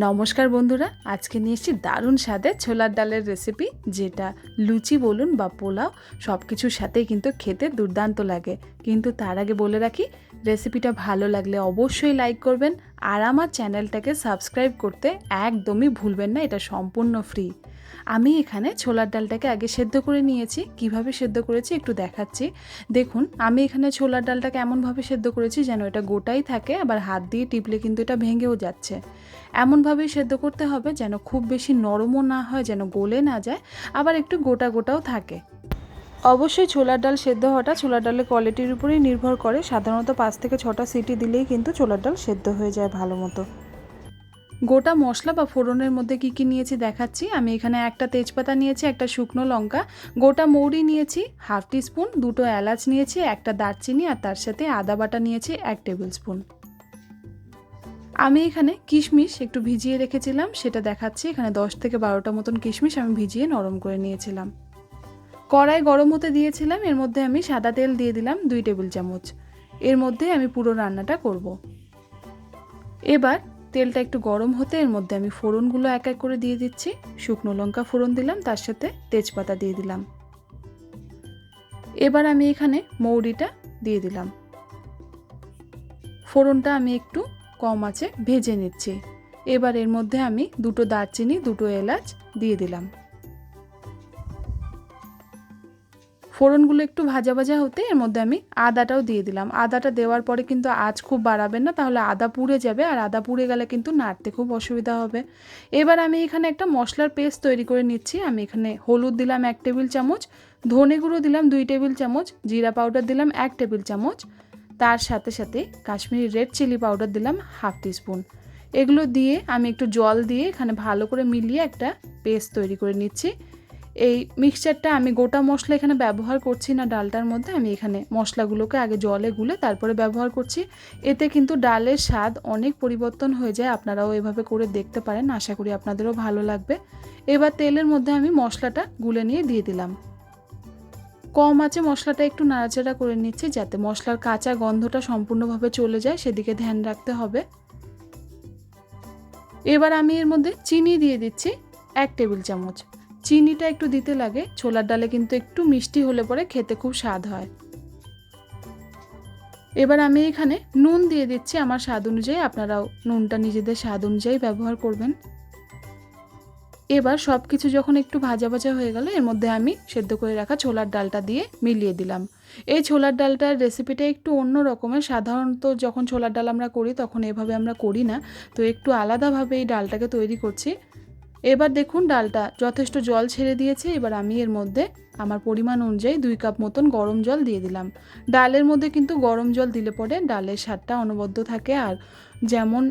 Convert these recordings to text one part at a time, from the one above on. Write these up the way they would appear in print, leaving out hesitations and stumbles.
নমস্কার বন্ধুরা, আজকে নিয়ে এসেছি দারুণ স্বাদের ছোলার ডালের রেসিপি, যেটা লুচি বলুন বা পোলাও সব কিছুর সাথেই কিন্তু খেতে দুর্দান্ত লাগে। কিন্তু তার আগে বলে রাখি, রেসিপিটা ভালো লাগলে অবশ্যই লাইক করবেন আর আমার চ্যানেলটাকে সাবস্ক্রাইব করতে একদমই ভুলবেন না। এটা সম্পূর্ণ ফ্রি। আমি এখানে ছোলার ডালটাকে আগে সেদ্ধ করে নিয়েছি। কিভাবে সেদ্ধ করেছি একটু দেখাচ্ছি। দেখুন, আমি এখানে ছোলার ডালটাকে এমনভাবে সেদ্ধ করেছি যেন এটা গোটাই থাকে, আবার হাত দিয়ে টিপলে কিন্তু এটা ভেঙেও যাচ্ছে। এমনভাবেই সেদ্ধ করতে হবে যেন খুব বেশি নরমও না হয়, যেন গলে না যায়, আবার একটু গোটা গোটাও থাকে। অবশ্যই ছোলার ডাল সেদ্ধ হওয়াটা ছোলার ডালের কোয়ালিটির উপরেই নির্ভর করে। সাধারণত 5 থেকে 6টা সিটি দিলেই কিন্তু ছোলার ডাল সেদ্ধ হয়ে যায় ভালো মতো। গোটা মশলা বা ফোড়নের মধ্যে কি কি নিয়েছি দেখাচ্ছি। আমি এখানে একটা তেজপাতা নিয়েছি, একটা শুকনো লঙ্কা, গোটা মৌরি নিয়েছি হাফ টিস্পুন, 2টো এলাচ নিয়েছি, একটা দারচিনি, আর তার সাথে আদা বাটা নিয়েছি 1 টেবিল স্পুন। আমি এখানে কিশমিশ একটু ভিজিয়ে রেখেছিলাম, সেটা দেখাচ্ছি। এখানে 10 থেকে 12টা মতন কিশমিশ আমি ভিজিয়ে নরম করে নিয়েছিলাম। কড়াই গরম হতে দিয়েছিলাম, এর মধ্যে আমি সাদা তেল দিয়ে দিলাম 2 টেবিল চামচ। এর মধ্যে আমি পুরো রান্নাটা করব। এবার তেলটা একটু গরম হতে এর মধ্যে আমি ফোড়নগুলো এক এক করে দিয়ে দিচ্ছি। শুকনো লঙ্কা ফোড়ন দিলাম, তার সাথে তেজপাতা দিয়ে দিলাম। এবার আমি এখানে মৌরিটা দিয়ে দিলাম। ফোড়নটা আমি একটু কম আঁচে ভেজে নিচ্ছি। এবার এর মধ্যে আমি 2টো দারচিনি, 2টো এলাচ দিয়ে দিলাম। ফোড়নগুলো একটু ভাজা ভাজা হতে এর মধ্যে আমি আদাটাও দিয়ে দিলাম। আদাটা দেওয়ার পরে কিন্তু আঁচ খুব বাড়াবেন না, তাহলে আদা পুড়ে যাবে, আর আদা পুড়ে গেলে কিন্তু নাড়তে খুব অসুবিধা হবে। এবার আমি এখানে একটা মশলার পেস্ট তৈরি করে নিচ্ছি। আমি এখানে হলুদ দিলাম 1 টেবিল চামচ, ধনে গুঁড়ো দিলাম 2 টেবিল চামচ, জিরা পাউডার দিলাম 1 টেবিল চামচ, তার সাথে সাথে কাশ্মীরি রেড চিলি পাউডার দিলাম হাফ টিস্পুন। এগুলো দিয়ে আমি একটু জল দিয়ে এখানে ভালো করে মিলিয়ে একটা পেস্ট তৈরি করে নিচ্ছি। এই মিক্সচারটা আমি গোটা মশলা এখানে ব্যবহার করছি না ডালটার মধ্যে, আমি এখানে মশলাগুলোকে আগে জলে গুলে তারপরে ব্যবহার করছি। এতে কিন্তু ডালের স্বাদ অনেক পরিবর্তন হয়ে যায়। আপনারাও এভাবে করে দেখতে পারেন, আশা করি আপনাদেরও ভালো লাগবে। এবার তেলের মধ্যে আমি মশলাটা গুলে নিয়ে দিয়ে দিলাম। কম আঁচে মশলাটা একটু নাড়াচাড়া করে নিচ্ছি, যাতে মশলার কাঁচা গন্ধটা সম্পূর্ণভাবে চলে যায়, সেদিকে ধ্যান রাখতে হবে। এবার আমি এর মধ্যে চিনি দিয়ে দিচ্ছি 1 টেবিল চামচ। চিনিটা একটু দিতে লাগে, ছোলার ডালে কিন্তু একটু মিষ্টি হলে পরে খেতে খুব স্বাদ হয়। এবার আমি এখানে নুন দিয়ে দিচ্ছি আমার স্বাদ অনুযায়ী, আপনারাও নুনটা নিজেদের স্বাদ অনুযায়ী ব্যবহার করবেন। এবার সব কিছু যখন একটু ভাজা ভাজা হয়ে গেল, এর মধ্যে আমি সেদ্ধ করে রাখা ছোলার ডালটা দিয়ে মিলিয়ে দিলাম। এই ছোলার ডালটার রেসিপিটা একটু অন্য রকমের। সাধারণত যখন ছোলার ডাল আমরা করি তখন এভাবে আমরা করি না, তো একটু আলাদাভাবে এই ডালটাকে তৈরি করছি। এবার দেখুন ডালটা যথেষ্ট জল ছেড়ে দিয়েছে। এবার আমি এর মধ্যে আমার পরিমাণ অনুযায়ী 2 কাপ মতন গরম জল দিয়ে দিলাম। ডালের মধ্যে কিন্তু গরম জল দিলে পরে ডালের স্বাদটা অনবদ্য থাকে, আর যেমন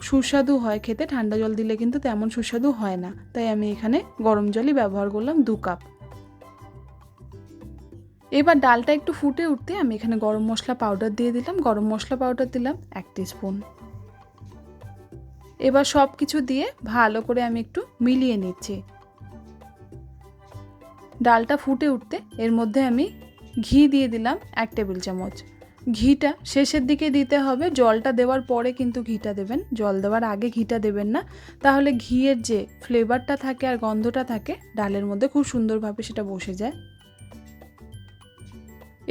সুস্বাদু হয় খেতে, ঠান্ডা জল দিলে কিন্তু তেমন সুস্বাদু হয় না। তাই আমি এখানে গরম জলই ব্যবহার করলাম 2 কাপ। এবার ডালটা একটু ফুটে উঠতে আমি এখানে গরম মশলা পাউডার দিয়ে দিলাম। গরম মশলা পাউডার দিলাম 1 টিস্পুন। এবার সব কিছু দিয়ে ভালো করে আমি একটু মিলিয়ে নিচ্ছি। ডালটা ফুটে উঠতে এর মধ্যে আমি ঘি দিয়ে দিলাম 1 টেবিল চামচ। ঘিটা শেষের দিকে দিতে হবে, জলটা দেওয়ার পরে কিন্তু ঘিটা দেবেন, জল দেওয়ার আগে ঘিটা দেবেন না, তাহলে ঘিয়ের যে ফ্লেভারটা থাকে আর গন্ধটা থাকে ডালের মধ্যে খুব সুন্দরভাবে সেটা বসে যায়।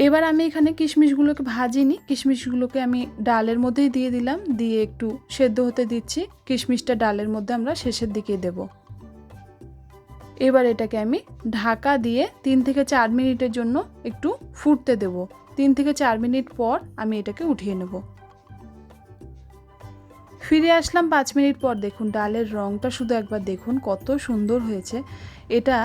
এবার আমি এখানে কিশমিশগুলোকে ভাজিনি, কিশমিশগুলোকে আমি ডালের মধ্যেই দিয়ে দিলাম, দিয়ে একটু সেদ্ধ হতে দিচ্ছি। কিশমিশটা ডালের মধ্যে আমরা শেষের দিকে দেব। এবার এটাকে আমি ঢাকা দিয়ে 3 থেকে 4 মিনিটের জন্য একটু ফুটতে দেব। 3 থেকে 4 মিনিট পর আমি এটাকে উঠিয়ে নেব। ফিরে আসলাম 5 মিনিট পর। দেখুন ডালের রঙটা শুধু একবার দেখুন কত সুন্দর হয়েছে। এটা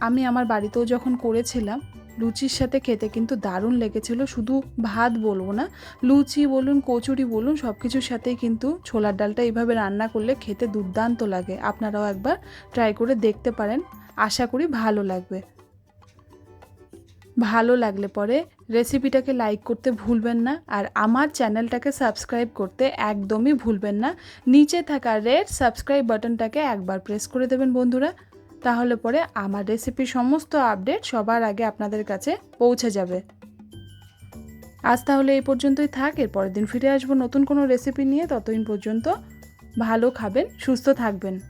আমি আমার বাড়িতেও যখন করেছিলাম লুচির সাথে খেতে কিন্তু দারুণ লেগেছিল। শুধু ভাত বলবো না, লুচি বলুন, কচুরি বলুন, সব কিছুর সাথেই কিন্তু ছোলার ডালটা এইভাবে রান্না করলে খেতে দুর্দান্ত লাগে। আপনারাও একবার ট্রাই করে দেখতে পারেন, আশা করি ভালো লাগবে। ভালো লাগলে পরে রেসিপিটাকে লাইক করতে ভুলবেন না, আর আমার চ্যানেলটাকে সাবস্ক্রাইব করতে একদমই ভুলবেন না। নিচে থাকা রেড সাবস্ক্রাইব বাটনটাকে একবার প্রেস করে দেবেন বন্ধুরা, তাহলে পরে আমার রেসিপির সমস্ত আপডেট সবার আগে আপনাদের কাছে পৌঁছে যাবে। আজ তাহলে এই পর্যন্তই থাক, এর পরের দিন ফিরে আসবো নতুন কোনো রেসিপি নিয়ে। ততদিন পর্যন্ত ভালো খাবেন, সুস্থ থাকবেন।